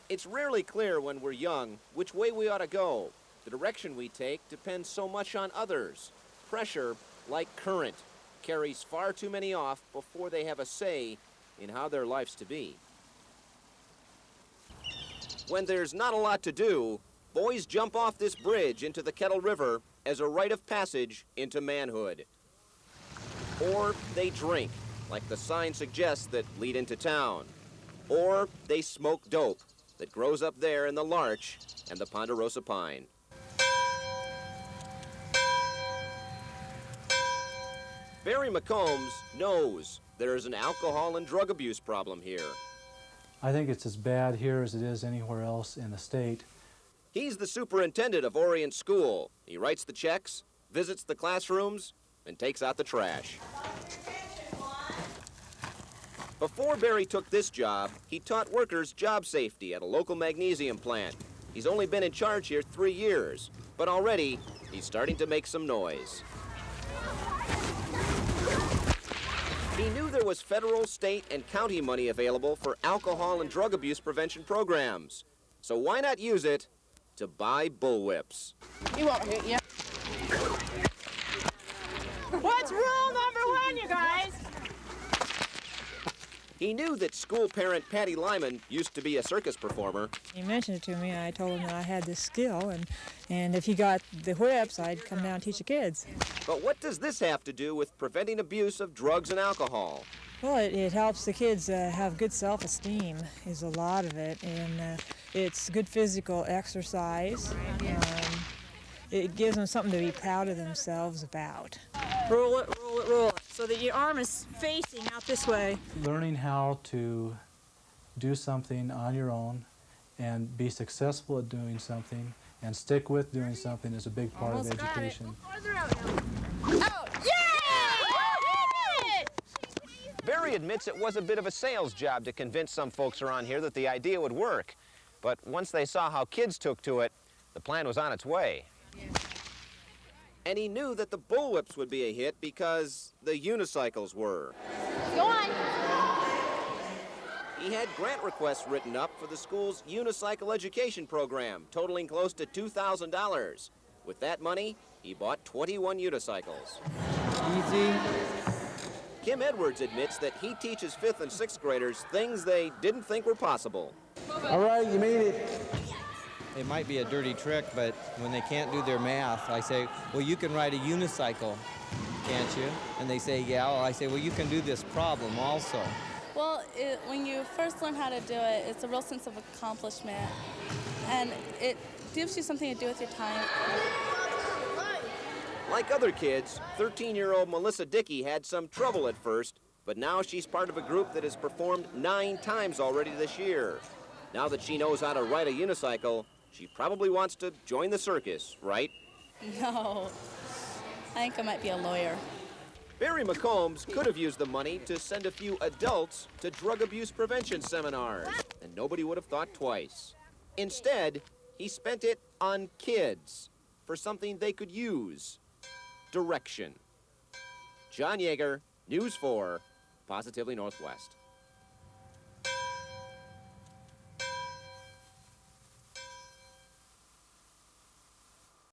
It's rarely clear when we're young which way we ought to go. The direction we take depends so much on others. Pressure, like current, carries far too many off before they have a say in how their life's to be. When there's not a lot to do, boys jump off this bridge into the Kettle River as a rite of passage into manhood. Or they drink, like the sign suggests, that lead into town. Or they smoke dope that grows up there in the larch and the ponderosa pine. Barry McCombs knows there's an alcohol and drug abuse problem here. I think it's as bad here as it is anywhere else in the state. He's the superintendent of Orient School. He writes the checks, visits the classrooms, and takes out the trash. Before Barry took this job, he taught workers job safety at a local magnesium plant. He's only been in charge here 3 years, but already he's starting to make some noise. He knew there was federal, state, and county money available for alcohol and drug abuse prevention programs. So why not use it to buy bullwhips? He won't hit you. What's rule number 1, you guys? He knew that school parent Patty Lyman used to be a circus performer. He mentioned it to me. I told him that I had this skill, and if he got the whips, I'd come down and teach the kids. But what does this have to do with preventing abuse of drugs and alcohol? Well, it helps the kids have good self-esteem, is a lot of it, and it's good physical exercise. It gives them something to be proud of themselves about. Roll it, roll it, roll it, so that your arm is facing out this way. Learning how to do something on your own and be successful at doing something and stick with doing something is a big part of education. Oh, yeah! Barry admits it was a bit of a sales job to convince some folks around here that the idea would work. But once they saw how kids took to it, the plan was on its way. And he knew that the bullwhips would be a hit because the unicycles were. Go on. He had grant requests written up for the school's unicycle education program, totaling close to $2,000. With that money, he bought 21 unicycles. Easy. Kim Edwards admits that he teaches 5th and 6th graders things they didn't think were possible. All right, you made it. It might be a dirty trick, but when they can't do their math, I say, well, you can ride a unicycle, can't you? And they say, yeah. Well, I say, well, you can do this problem also. Well, when you first learn how to do it, it's a real sense of accomplishment, and it gives you something to do with your time. Like other kids, 13-year-old Melissa Dickey had some trouble at first, but now she's part of a group that has performed 9 times already this year. Now that she knows how to ride a unicycle, she probably wants to join the circus, right? No, I think I might be a lawyer. Barry McCombs could have used the money to send a few adults to drug abuse prevention seminars, and nobody would have thought twice. Instead, he spent it on kids for something they could use: direction. John Yeager, News 4, Positively Northwest.